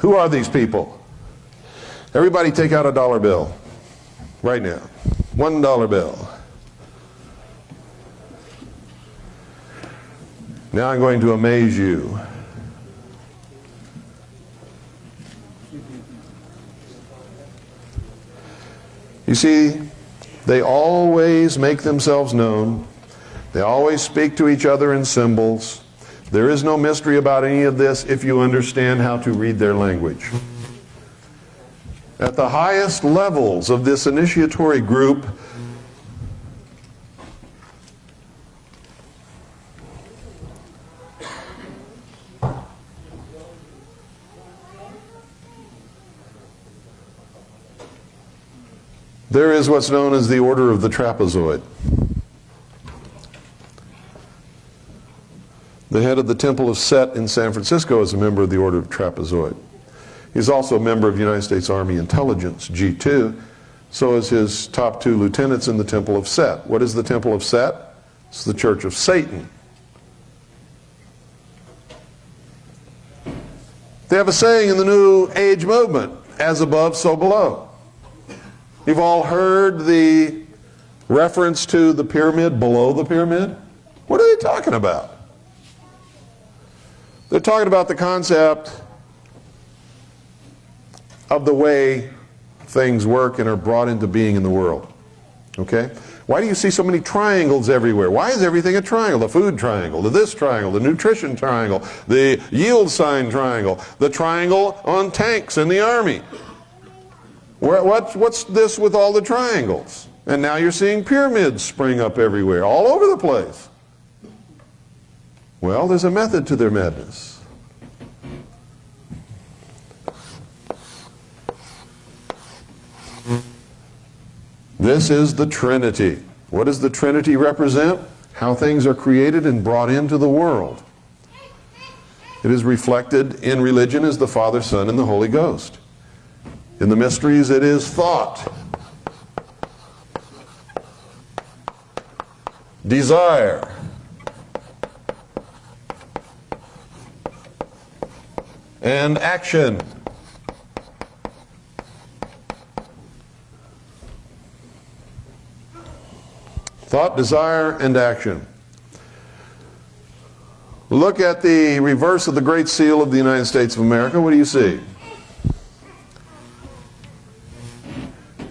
Who are these people? Everybody take out a dollar bill. Right now. $1 bill. Now I'm going to amaze you. You see, they always make themselves known. They always speak to each other in symbols. There is no mystery about any of this if you understand how to read their language. At the highest levels of this initiatory group, there is what's known as the Order of the Trapezoid. The head of the Temple of Set in San Francisco is a member of the Order of Trapezoid. He's also a member of United States Army Intelligence, G2. So is his top 2 lieutenants in the Temple of Set. What is the Temple of Set? It's the Church of Satan. They have a saying in the New Age movement, as above, so below. You've all heard the reference to the pyramid below the pyramid? What are they talking about? They're talking about the concept of the way things work and are brought into being in the world. Okay? Why do you see so many triangles everywhere? Why is everything a triangle? The food triangle, the this triangle, the nutrition triangle, the yield sign triangle, the triangle on tanks in the army. What's this with all the triangles? And now you're seeing pyramids spring up everywhere, all over the place. Well, there's a method to their madness. This is the Trinity. What does the Trinity represent? How things are created and brought into the world. It is reflected in religion as the Father, Son, and the Holy Ghost. In the mysteries, it is thought, desire, and action. Thought, desire, and action. Look at the reverse of the Great Seal of the United States of America. What do you see?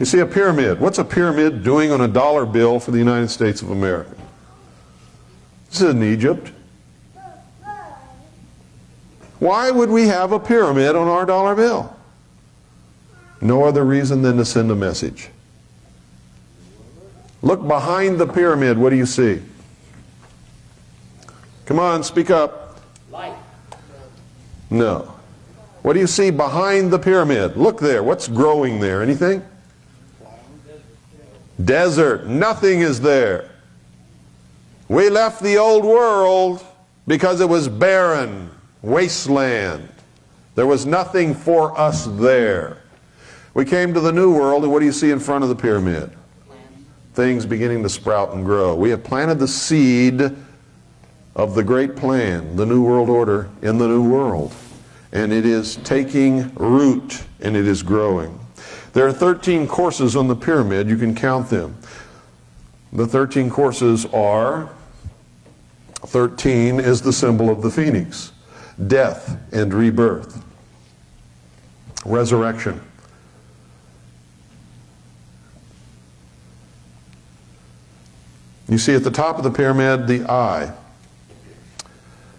You see a pyramid. What's a pyramid doing on a dollar bill for the United States of America? This is in Egypt. Why would we have a pyramid on our dollar bill? No other reason than to send a message. Look behind the pyramid. What do you see? Come on, speak up. Light. No. What do you see behind the pyramid? Look there. What's growing there? Anything? Desert. Nothing is there. We left the old world because it was barren, wasteland. There was nothing for us there. We came to the new world, and what do you see in front of the pyramid? Things beginning to sprout and grow. We have planted the seed of the great plan, the New World Order in the New World. And it is taking root, and it is growing. There are 13 courses on the pyramid. You can count them. The 13 courses are, 13 is the symbol of the phoenix, death and rebirth, resurrection. You see at the top of the pyramid the eye.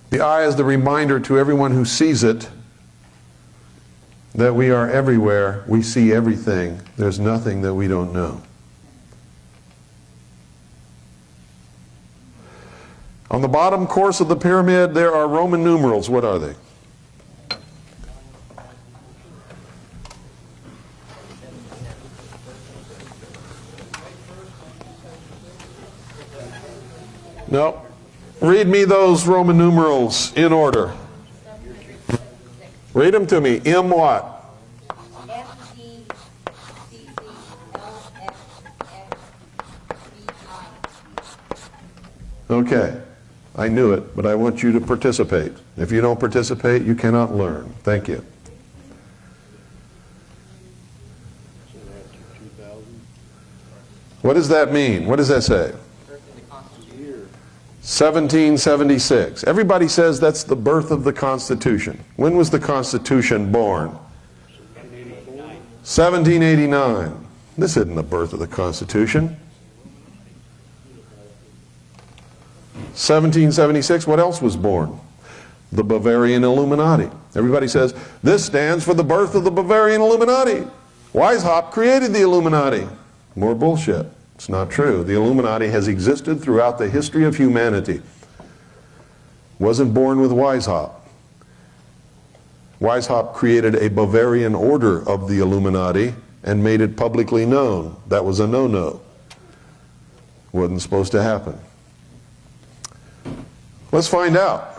The eye is the reminder to everyone who sees it that we are everywhere, we see everything, there's nothing that we don't know. On the bottom course of the pyramid there are Roman numerals. What are they? No. Read me those Roman numerals in order. Read them to me. M what? F, G, C, C, L, F, F, B, I. Okay. I knew it, but I want you to participate. If you don't participate, you cannot learn. Thank you. What does that mean? What does that say? 1776. Everybody says that's the birth of the Constitution. When was the Constitution born? 1789. This isn't the birth of the Constitution. 1776, what else was born? The Bavarian Illuminati. Everybody says, this stands for the birth of the Bavarian Illuminati. Weishaupt created the Illuminati. More bullshit. It's not true. The Illuminati has existed throughout the history of humanity. Wasn't born with Weishaupt. Weishaupt created a Bavarian order of the Illuminati and made it publicly known. That was a no-no. Wasn't supposed to happen. Let's find out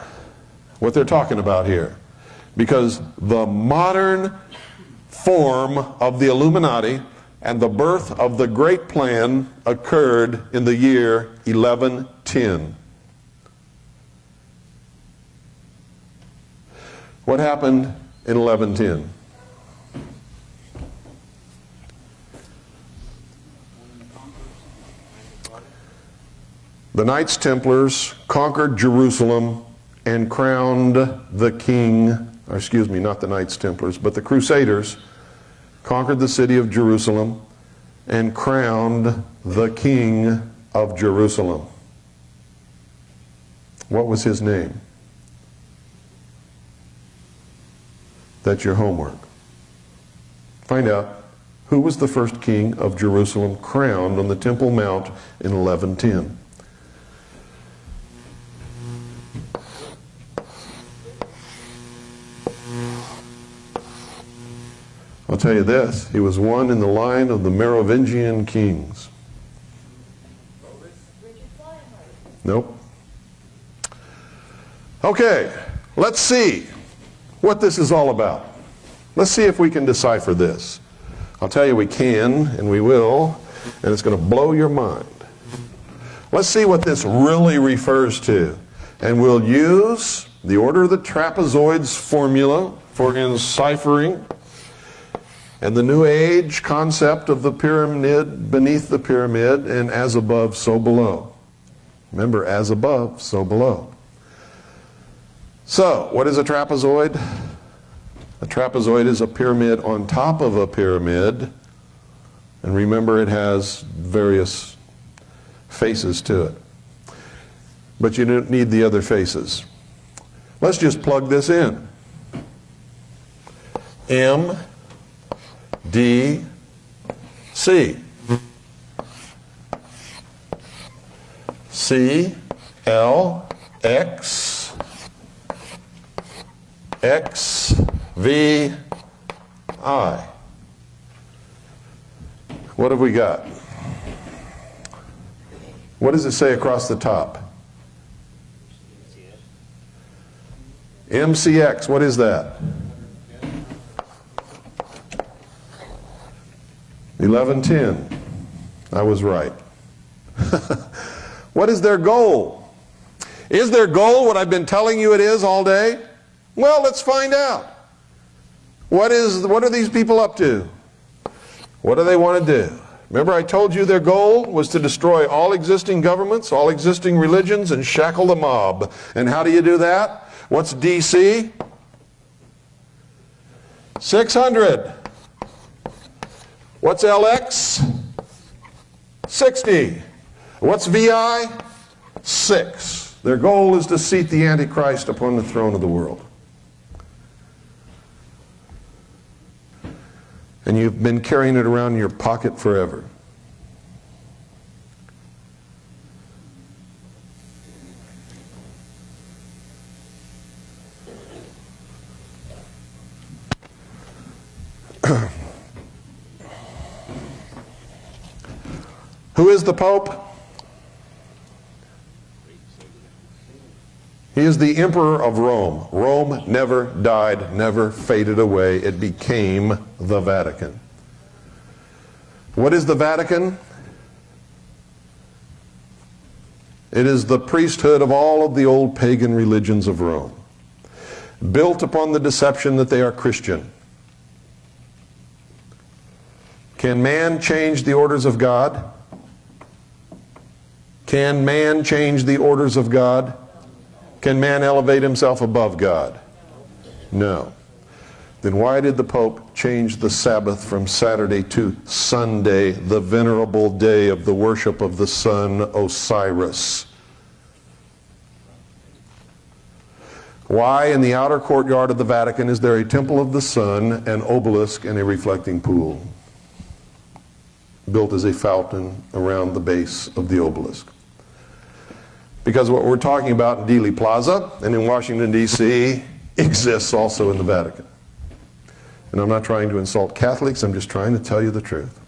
what they're talking about here. Because the modern form of the Illuminati and the birth of the Great Plan occurred in the year 1110. What happened in 1110? The Knights Templars conquered Jerusalem and crowned the king, or excuse me, not the Knights Templars, but the Crusaders conquered the city of Jerusalem and crowned the king of Jerusalem. What was his name? That's your homework. Find out who was the first king of Jerusalem crowned on the Temple Mount in 1110. I'll tell you this, he was one in the line of the Merovingian kings. Nope. Okay, let's see what this is all about. Let's see if we can decipher this. I'll tell you we can, and we will, and it's going to blow your mind. Let's see what this really refers to. And we'll use the order of the trapezoids formula for enciphering, and the New Age concept of the pyramid beneath the pyramid, and as above, so below. Remember, as above, so below. So, what is a trapezoid? A trapezoid is a pyramid on top of a pyramid. And remember, it has various faces to it. But you don't need the other faces. Let's just plug this in. M, D, C. C, L, X, X, V, I. What have we got? What does it say across the top? MCX, what is that? 1110. I was right. What is their goal? Is their goal what I've been telling you it is all day? Well, let's find out. What are these people up to? What do they want to do? Remember I told you their goal was to destroy all existing governments, all existing religions, and shackle the mob. And how do you do that? What's DC? 600. What's LX? 60. What's VI? 6. Their goal is to seat the Antichrist upon the throne of the world. And you've been carrying it around in your pocket forever. Who is the Pope? He is the Emperor of Rome. Rome never died, never faded away. It became the Vatican. What is the Vatican? It is the priesthood of all of the old pagan religions of Rome, built upon the deception that they are Christian. Can man change the orders of God? Can man change the orders of God? Can man elevate himself above God? No. Then why did the Pope change the Sabbath from Saturday to Sunday, the venerable day of the worship of the sun Osiris? Why in the outer courtyard of the Vatican is there a temple of the sun, an obelisk, and a reflecting pool built as a fountain around the base of the obelisk? Because what we're talking about in Dealey Plaza and in Washington, D.C. exists also in the Vatican. And I'm not trying to insult Catholics, I'm just trying to tell you the truth.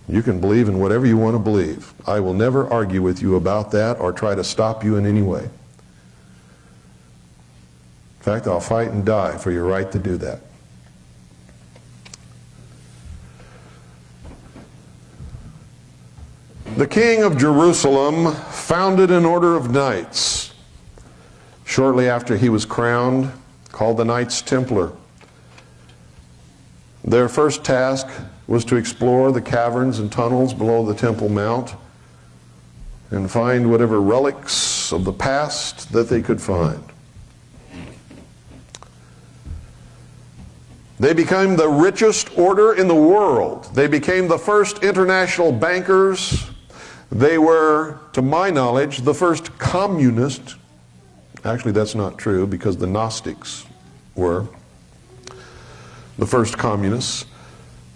You can believe in whatever you want to believe. I will never argue with you about that or try to stop you in any way. In fact, I'll fight and die for your right to do that. The king of Jerusalem founded an order of knights shortly after he was crowned, called the Knights Templar. Their first task was to explore the caverns and tunnels below the Temple Mount and find whatever relics of the past that they could find. They became the richest order in the world. They became the first international bankers. They were, to my knowledge, the first communist. Actually, that's not true because the Gnostics were the first communists.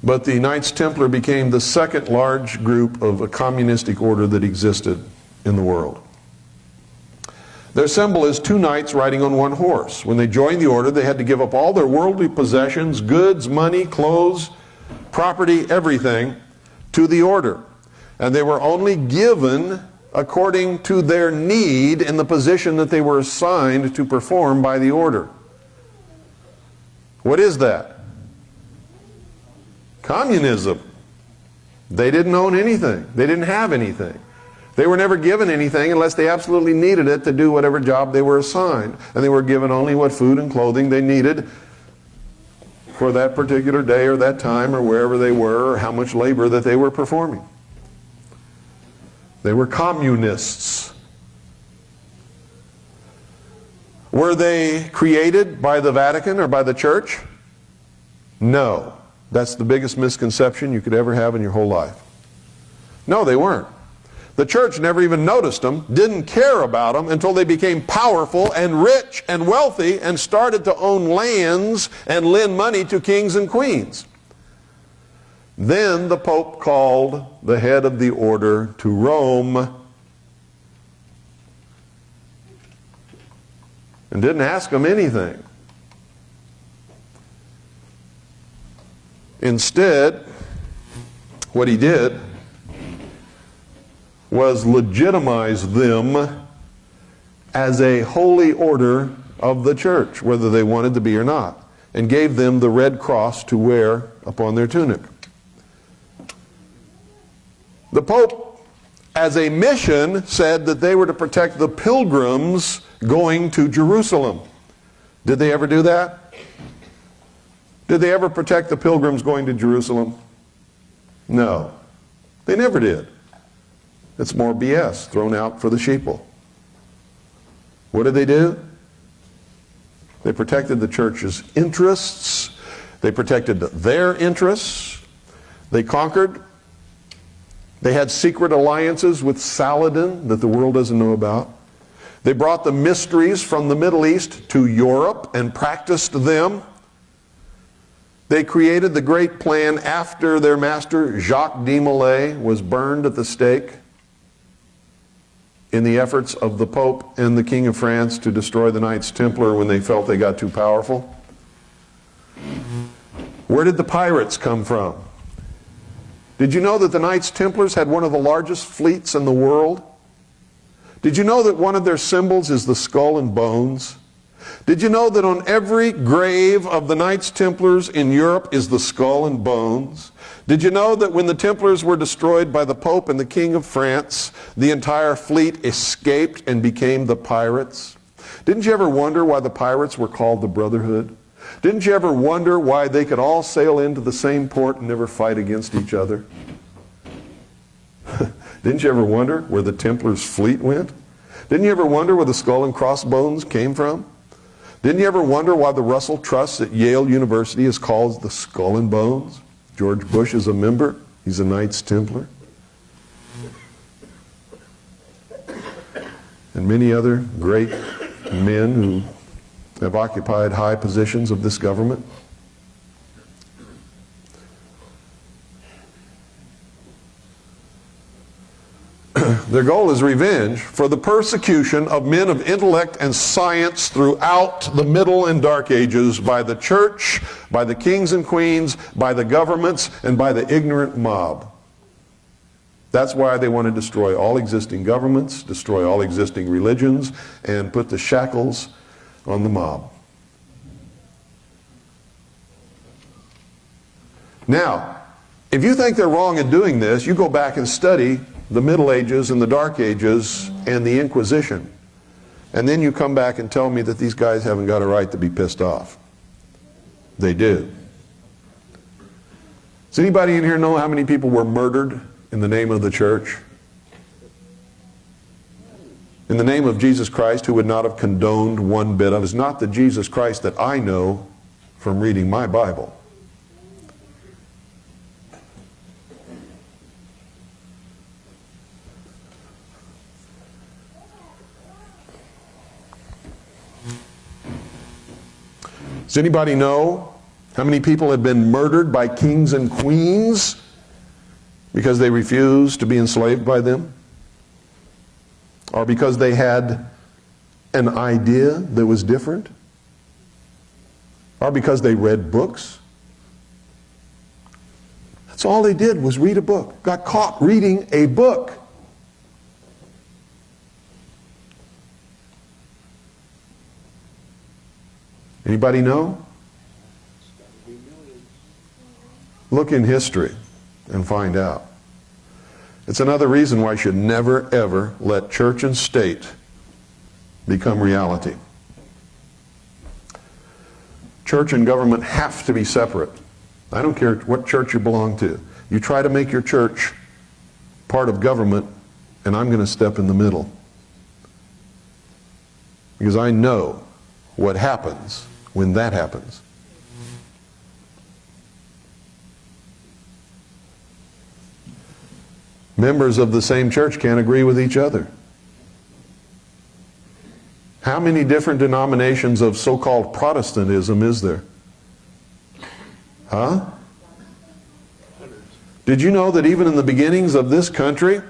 But the Knights Templar became the second large group of a communistic order that existed in the world. Their symbol is two knights riding on one horse. When they joined the order, they had to give up all their worldly possessions, goods, money, clothes, property, everything, to the order. And they were only given according to their need in the position that they were assigned to perform by the order. What is that? Communism. They didn't own anything. They didn't have anything. They were never given anything unless they absolutely needed it to do whatever job they were assigned. And they were given only what food and clothing they needed for that particular day or that time or wherever they were or how much labor that they were performing. They were communists. Were they created by the Vatican or by the church? No. That's the biggest misconception you could ever have in your whole life. No, they weren't. The church never even noticed them, didn't care about them until they became powerful and rich and wealthy and started to own lands and lend money to kings and queens. Then the Pope called the head of the order to Rome and didn't ask them anything. Instead, what he did was legitimize them as a holy order of the church, whether they wanted to be or not, and gave them the red cross to wear upon their tunic. The Pope, as a mission, said that they were to protect the pilgrims going to Jerusalem. Did they ever do that? Did they ever protect the pilgrims going to Jerusalem? No. They never did. It's more BS thrown out for the sheeple. What did they do? They protected the church's interests. They protected their interests. They conquered. They had secret alliances with Saladin that the world doesn't know about. They brought the mysteries from the Middle East to Europe and practiced them. They created the great plan after their master Jacques de Molay was burned at the stake in the efforts of the Pope and the King of France to destroy the Knights Templar when they felt they got too powerful. Where did the pirates come from? Did you know that the Knights Templars had one of the largest fleets in the world? Did you know that one of their symbols is the skull and bones? Did you know that on every grave of the Knights Templars in Europe is the skull and bones? Did you know that when the Templars were destroyed by the Pope and the King of France, the entire fleet escaped and became the pirates? Didn't you ever wonder why the pirates were called the Brotherhood? Didn't you ever wonder why they could all sail into the same port and never fight against each other? Didn't you ever wonder where the Templars' fleet went? Didn't you ever wonder where the skull and crossbones came from? Didn't you ever wonder why the Russell Trust at Yale University is called the Skull and Bones? George Bush is a member. He's a Knights Templar. And many other great men who have occupied high positions of this government. Their goal is revenge for the persecution of men of intellect and science throughout the Middle and Dark Ages by the church, by the kings and queens, by the governments, and by the ignorant mob. That's why they want to destroy all existing governments, destroy all existing religions, and put the shackles on the mob. Now, if you think they're wrong in doing this, you go back and study the Middle Ages and the Dark Ages and the Inquisition. And then you come back and tell me that these guys haven't got a right to be pissed off. They do. Does anybody in here know how many people were murdered in the name of the church? In the name of Jesus Christ, who would not have condoned one bit of it, is not the Jesus Christ that I know from reading my Bible. Does anybody know how many people have been murdered by kings and queens because they refused to be enslaved by them? Or because they had an idea that was different? Or because they read books? That's all they did, was read a book. Got caught reading a book. Anybody know? Look in history and find out. It's another reason why you should never, ever let church and state become reality. Church and government have to be separate. I don't care what church you belong to. You try to make your church part of government, and I'm going to step in the middle. Because I know what happens when that happens. Members of the same church can't agree with each other. How many different denominations of so-called Protestantism is there? Huh? Did you know that even in the beginnings of this country,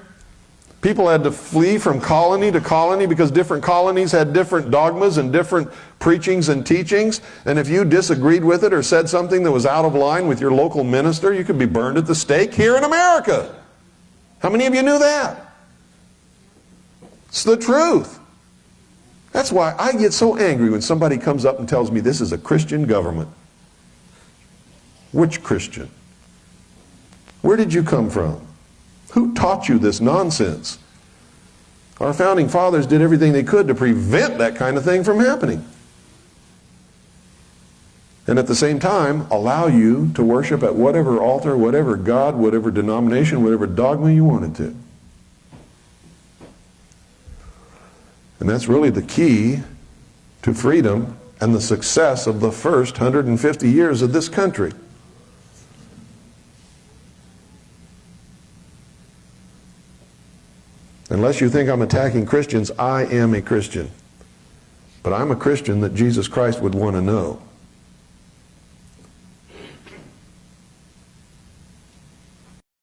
people had to flee from colony to colony because different colonies had different dogmas and different preachings and teachings, and if you disagreed with it or said something that was out of line with your local minister, you could be burned at the stake here in America. How many of you knew that? It's the truth. That's why I get so angry when somebody comes up and tells me this is a Christian government. Which Christian? Where did you come from? Who taught you this nonsense? Our founding fathers did everything they could to prevent that kind of thing from happening. And at the same time, allow you to worship at whatever altar, whatever God, whatever denomination, whatever dogma you wanted to. And that's really the key to freedom and the success of the first 150 years of this country. Unless you think I'm attacking Christians, I am a Christian. But I'm a Christian that Jesus Christ would want to know.